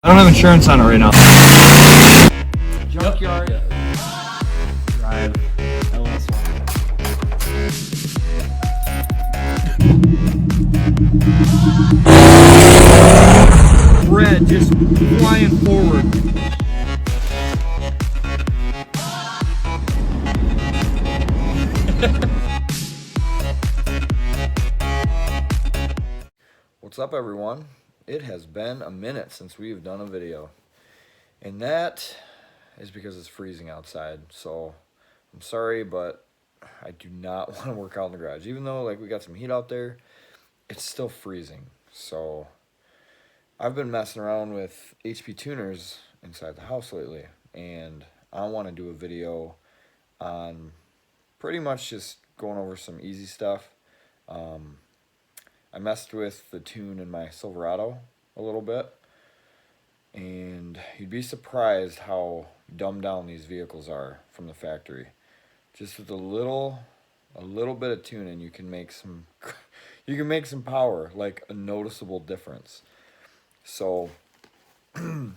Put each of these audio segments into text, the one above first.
I don't have insurance on it right now. Junkyard. Drive. Red just flying forward. What's up, everyone? It has been a minute since we've done a video, and that is because it's freezing outside. So I'm sorry, but I do not want to work out in the garage. Even though we got some heat out there, it's still freezing. So I've been messing around with HP tuners inside the house lately, and I want to do a video on pretty much just going over some easy stuff. I messed with the tune in my Silverado a little bit, and you'd be surprised how dumbed down these vehicles are from the factory. Just with a little bit of tuning, you can make some power, like a noticeable difference. So I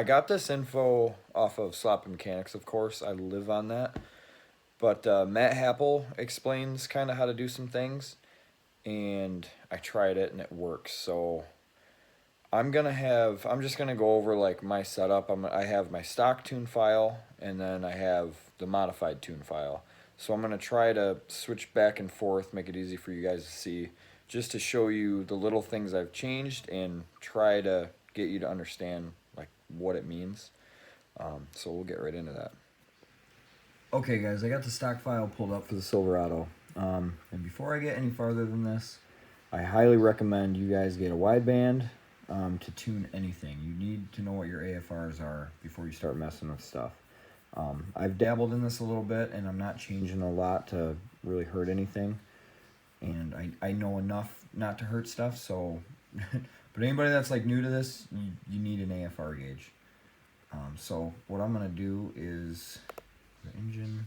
got this info off of Sloppy Mechanics, of course. I live on that. But Matt Happel explains kind of how to do some things, and I tried it and it works. So I'm just gonna go over my setup. I have my stock tune file, and then I have the modified tune file. So I'm gonna try to switch back and forth, make it easy for you guys to see, just to show you the little things I've changed and try to get you to understand what it means. So we'll get right into that. Okay guys, I got the stock file pulled up for the Silverado. And before I get any farther than this, I highly recommend you guys get a wideband to tune anything. You need to know what your AFRs are before you start messing with stuff. I've dabbled in this a little bit, and I'm not changing a lot to really hurt anything. And I know enough not to hurt stuff, so... But anybody that's new to this, you need an AFR gauge. So what I'm going to do is the engine...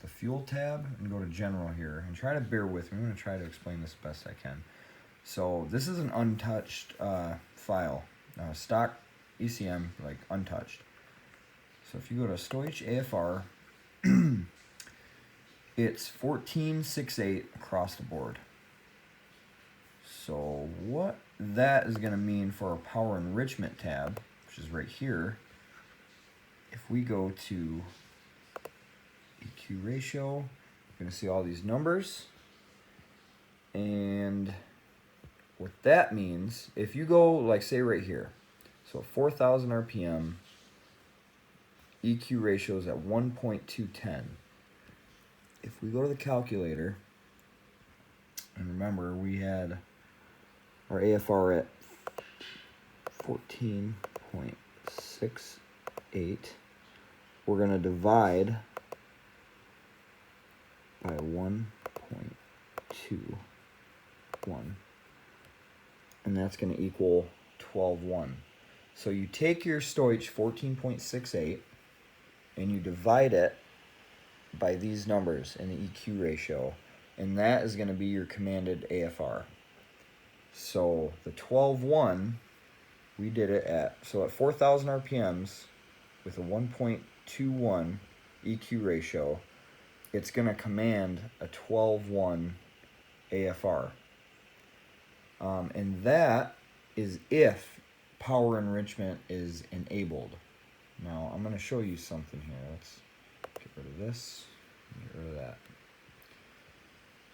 the fuel tab, and go to general here and try to bear with me. I'm going to try to explain this best I can. So this is an untouched file, stock ECM, untouched. So if you go to Stoich AFR, it's 1468 across the board. So what that is going to mean for our power enrichment tab, which is right here, if we go to EQ ratio, you're going to see all these numbers. And what that means, if you go say right here, so 4,000 RPM, EQ ratio is at 1.210. If we go to the calculator, and remember we had our AFR at 14.68, we're going to divide by 1.21, and that's going to equal 12.1. So you take your Stoich 14.68 and you divide it by these numbers in the EQ ratio, and that is going to be your commanded AFR. So the 12.1, we did it at 4,000 RPMs with a 1.21 EQ ratio, it's going to command a 12.1 AFR. And that is if power enrichment is enabled. Now, I'm going to show you something here. Let's get rid of this and get rid of that.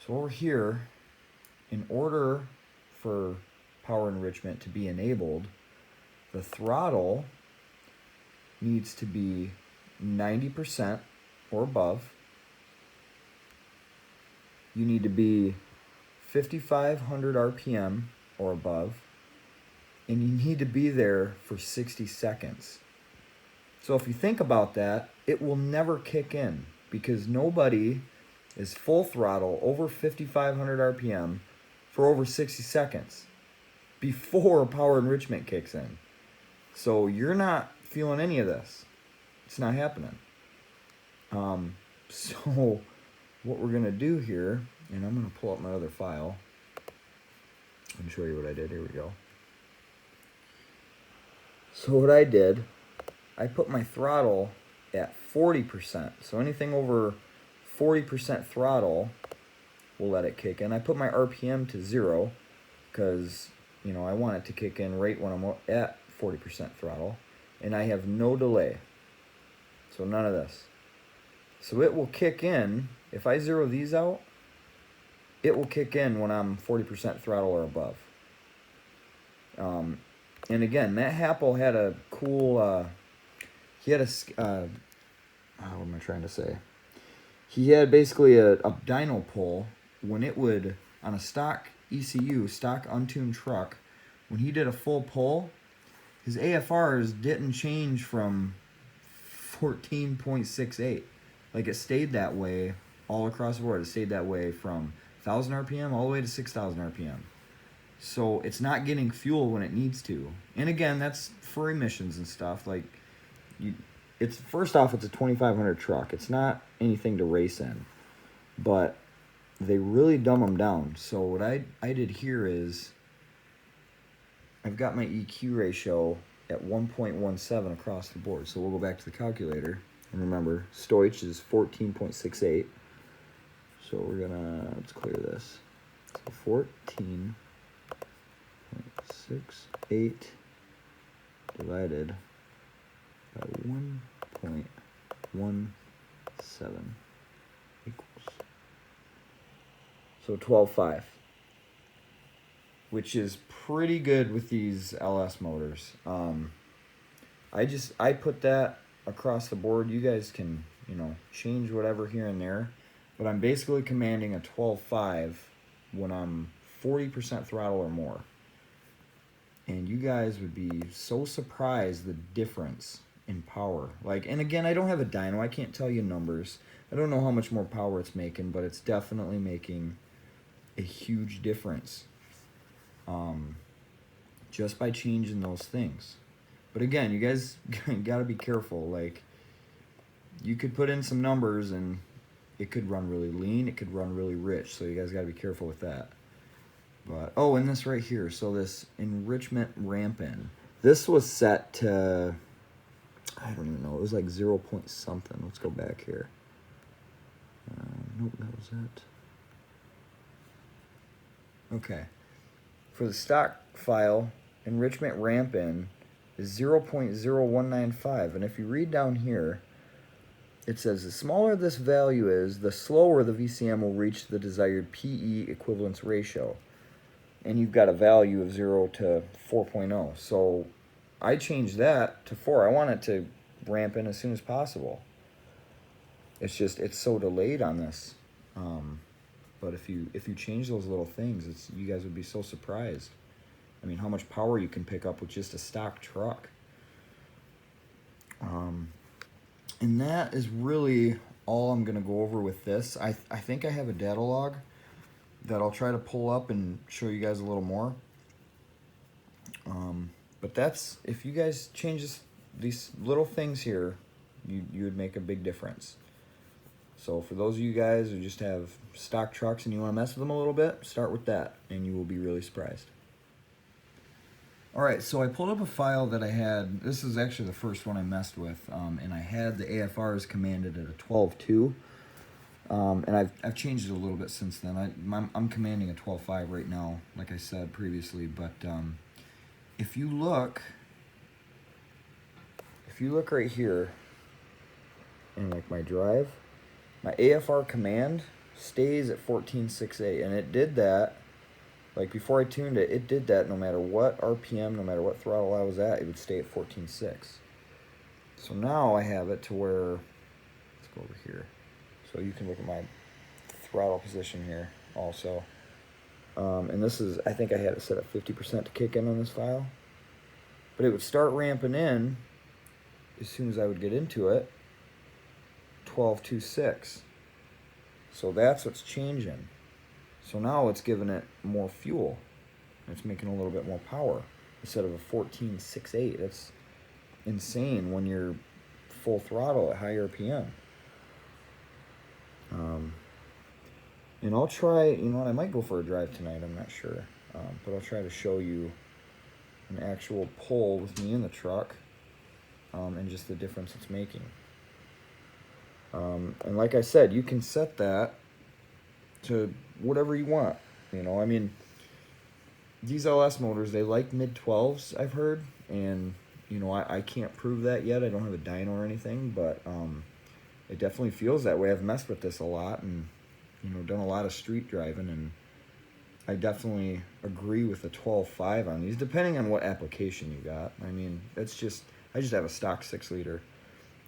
So over here, in order for power enrichment to be enabled, the throttle needs to be 90% or above. You need to be 5,500 RPM or above, and you need to be there for 60 seconds. So if you think about that, it will never kick in because nobody is full throttle over 5,500 RPM for over 60 seconds before power enrichment kicks in. So you're not feeling any of this. It's not happening. So what we're going to do here, and I'm going to pull up my other file and show you what I did. Here we go. So what I did, I put my throttle at 40%. So anything over 40% throttle, we'll let it kick in. I put my RPM to 0 because, you know, I want it to kick in right when I'm at 40% throttle. And I have no delay. So none of this. So it will kick in, if I zero these out, it will kick in when I'm 40% throttle or above. And again, Matt Happel had a cool, he had a, what am I trying to say? He had basically a dyno pole when it would, on a stock ECU, stock untuned truck, when he did a full pull, his AFRs didn't change from 14.68. Like it stayed that way all across the board. It stayed that way from 1,000 RPM all the way to 6,000 RPM. So it's not getting fuel when it needs to. And again, that's for emissions and stuff. Like, it's first off, it's a 2,500 truck. It's not anything to race in, but they really dumb them down. So what I did here is I've got my EQ ratio at 1.17 across the board. So we'll go back to the calculator. And remember, Stoich is 14.68. So we're gonna, let's clear this. So 14.68 divided by 1.17 equals, so 12.5, which is pretty good with these LS motors. I put that across the board. You guys can, you know, change whatever here and there, but I'm basically commanding a 12.5 when I'm 40% throttle or more. And you guys would be so surprised the difference in power. Like, and again, I don't have a dyno. I can't tell you numbers. I don't know how much more power it's making, but it's definitely making a huge difference. Just by changing those things. But again, you guys gotta be careful. Like, you could put in some numbers and it could run really lean, it could run really rich, so you guys gotta be careful with that. But, oh, and this right here, so this enrichment ramp in. This was set to, I don't even know, it was like 0 point something. Let's go back here. Nope, that was it. Okay. For the stock file, enrichment ramp in is 0.0195. And if you read down here, it says the smaller this value is, the slower the VCM will reach the desired PE equivalence ratio. And you've got a value of 0 to 4.0. So I changed that to 4. I want it to ramp in as soon as possible. It's just, it's so delayed on this. But if you change those little things, you guys would be so surprised. I mean, how much power you can pick up with just a stock truck. And that is really all I'm going to go over with this. I think I have a data log that I'll try to pull up and show you guys a little more. But that's, if you guys change these little things here, you would make a big difference. So for those of you guys who just have stock trucks and you want to mess with them a little bit, start with that and you will be really surprised. Alright, so I pulled up a file that I had. This is actually the first one I messed with, and I had the AFRs commanded at a 12.2. And I've changed it a little bit since then. I'm commanding a 12.5 right now, like I said previously. But if you look right here in like my drive, my AFR command stays at 14.68, and it did that. Like before I tuned it, it did that no matter what RPM, no matter what throttle I was at, it would stay at 14.6. So now I have it to where, let's go over here. So you can look at my throttle position here also. And this is, I think I had it set at 50% to kick in on this file. But it would start ramping in as soon as I would get into it, 12.26. So that's what's changing. So now it's giving it more fuel. It's making a little bit more power instead of a 14.68. That's insane when you're full throttle at high RPM. And I'll try, you know what, I might go for a drive tonight, I'm not sure. But I'll try to show you an actual pull with me in the truck, and just the difference it's making. And like I said, you can set that to whatever you want. I mean, these LS motors, they like mid 12s, I've heard, and I can't prove that yet. I don't have a dyno or anything, but it definitely feels that way. I've messed with this a lot and done a lot of street driving, and I definitely agree with the 12.5 on these, depending on what application you got. I mean, I just have a stock 6-liter.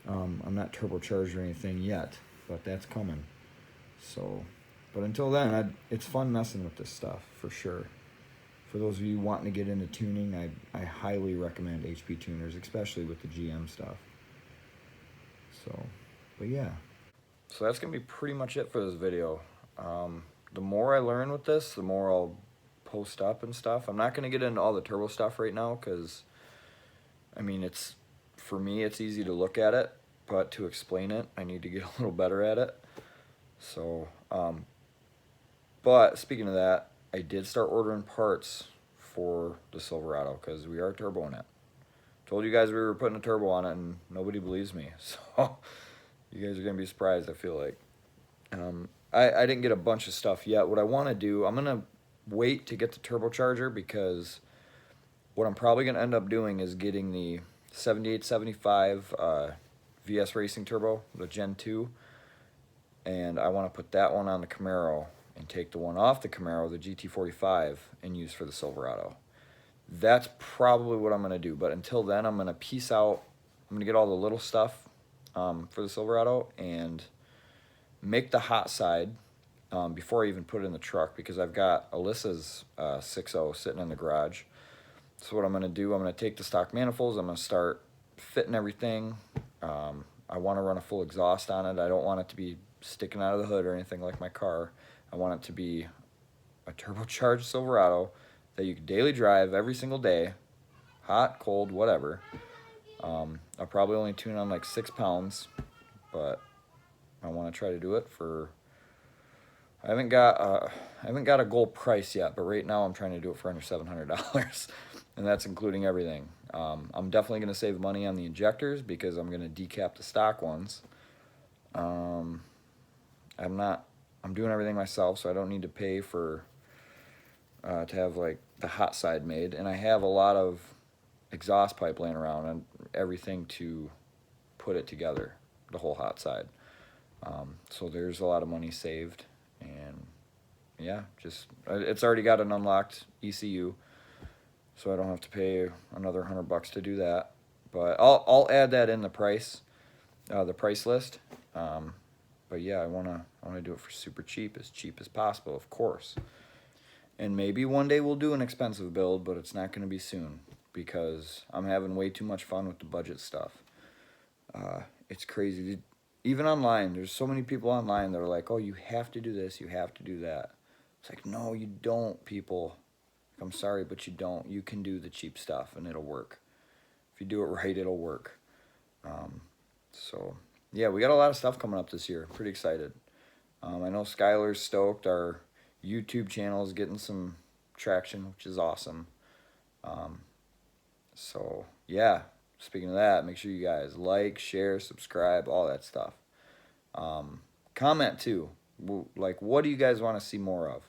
I'm not turbocharged or anything yet, but that's coming. So, but until then, it's fun messing with this stuff for sure. For those of you wanting to get into tuning, I highly recommend HP tuners, especially with the GM stuff. So, but yeah. So that's going to be pretty much it for this video. The more I learn with this, the more I'll post up and stuff. I'm not going to get into all the turbo stuff right now because, I mean, for me, it's easy to look at it, but to explain it, I need to get a little better at it. So, but speaking of that, I did start ordering parts for the Silverado because we are turboing it. Told you guys we were putting a turbo on it and nobody believes me. So you guys are going to be surprised, I feel like. I didn't get a bunch of stuff yet. What I want to do, I'm going to wait to get the turbocharger because what I'm probably going to end up doing is getting the 7875 VS Racing Turbo, the Gen 2. And I want to put that one on the Camaro and take the one off the Camaro, the GT45, and use for the Silverado. That's probably what I'm going to do. But until then, I'm going to piece out. I'm going to get all the little stuff for the Silverado and make the hot side before I even put it in the truck because I've got Alyssa's 6.0 sitting in the garage. So what I'm going to do, I'm going to take the stock manifolds. I'm going to start fitting everything. I want to run a full exhaust on it. I don't want it to be sticking out of the hood or anything like my car. I want it to be a turbocharged Silverado that you can daily drive every single day, hot, cold, whatever. I'll probably only tune on like 6 pounds, but I want to try to do it for. I haven't got a goal price yet, but right now I'm trying to do it for under $700, and that's including everything. I'm definitely going to save money on the injectors because I'm going to decap the stock ones. I'm doing everything myself, so I don't need to pay for to have like the hot side made, and I have a lot of exhaust pipe laying around and everything to put it together, the whole hot side. So there's a lot of money saved, and yeah, just it's already got an unlocked ECU, so I don't have to pay another $100 to do that. But I'll add that in the price list. But yeah, I wanna do it for super cheap as possible, of course. And maybe one day we'll do an expensive build, but it's not gonna be soon because I'm having way too much fun with the budget stuff. It's crazy. Even online, there's so many people online that are like, oh, you have to do this, you have to do that. It's like, no, you don't, people. I'm sorry, but you don't. You can do the cheap stuff and it'll work. If you do it right, it'll work. So, yeah, we got a lot of stuff coming up this year. Pretty excited. I know Skylar's stoked. Our YouTube channel is getting some traction, which is awesome. So, yeah, speaking of that, make sure you guys like, share, subscribe, all that stuff. Comment, too. Like, what do you guys want to see more of?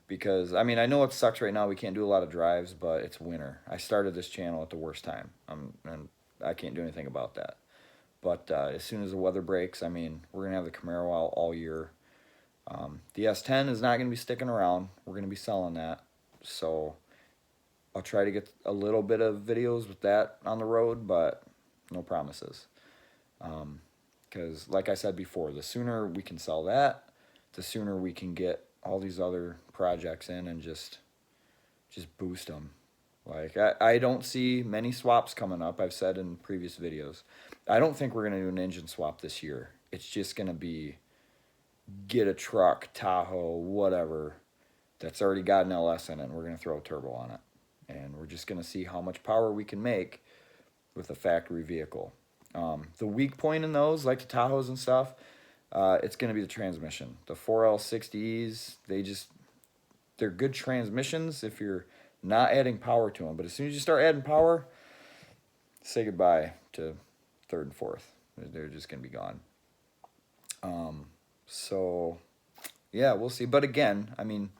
Because, I mean, I know it sucks right now. We can't do a lot of drives, but it's winter. I started this channel at the worst time, and I can't do anything about that. But as soon as the weather breaks, I mean, we're going to have the Camaro out all year. The S10 is not going to be sticking around. We're going to be selling that. So I'll try to get a little bit of videos with that on the road, but no promises. Because like I said before, the sooner we can sell that, the sooner we can get all these other projects in and just boost them. Like, I don't see many swaps coming up. I've said in previous videos, I don't think we're going to do an engine swap this year. It's just going to be get a truck, Tahoe, whatever, that's already got an LS in it, and we're going to throw a turbo on it. And we're just going to see how much power we can make with a factory vehicle. The weak point in those, like the Tahoes and stuff, it's going to be the transmission. The 4L60Es, they're good transmissions if you're not adding power to them. But as soon as you start adding power, say goodbye to third and fourth. They're just going to be gone. So, yeah, we'll see. But again, I mean,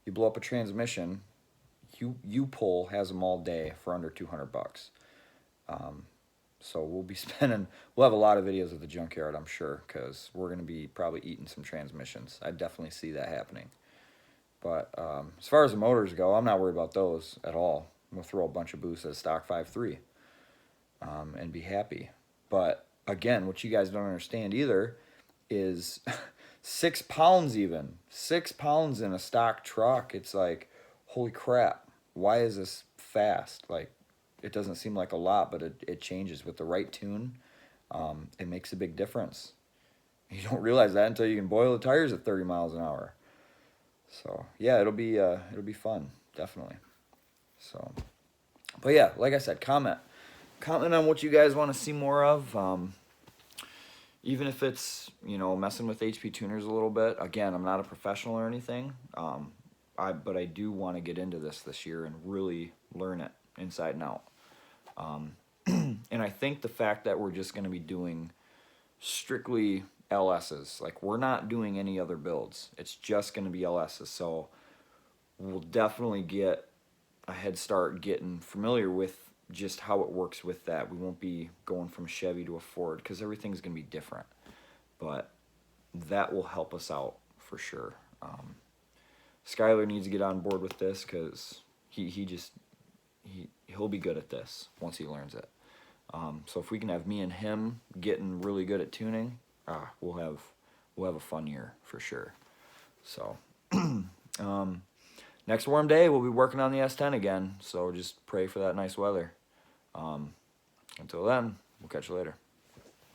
you blow up a transmission, U-Pull has them all day for under $200. So we'll be we'll have a lot of videos of the junkyard, I'm sure, because we're going to be probably eating some transmissions. I definitely see that happening. But as far as the motors go, I'm not worried about those at all. We'll throw a bunch of boosts at a stock 5.3 and be happy. But again, what you guys don't understand either is 6 pounds even. 6 pounds in a stock truck. It's like, holy crap, why is this fast? Like, it doesn't seem like a lot, but it changes with the right tune. It makes a big difference. You don't realize that until you can boil the tires at 30 miles an hour. So yeah, it'll be fun, definitely. So, but yeah, like I said, comment on what you guys want to see more of. Even if it's, you know, messing with HP tuners a little bit. Again, I'm not a professional or anything. But I do want to get into this year and really learn it inside and out. And I think the fact that we're just going to be doing strictly LSs, like we're not doing any other builds. It's just going to be LSs. So we'll definitely get a head start getting familiar with just how it works with that. We won't be going from a Chevy to a Ford because everything's going to be different. But that will help us out for sure. Skyler needs to get on board with this because he'll be good at this once he learns it. So if we can have me and him getting really good at tuning, we'll have a fun year for sure. So next warm day we'll be working on the S10 again. So just pray for that nice weather. Until then, we'll catch you later.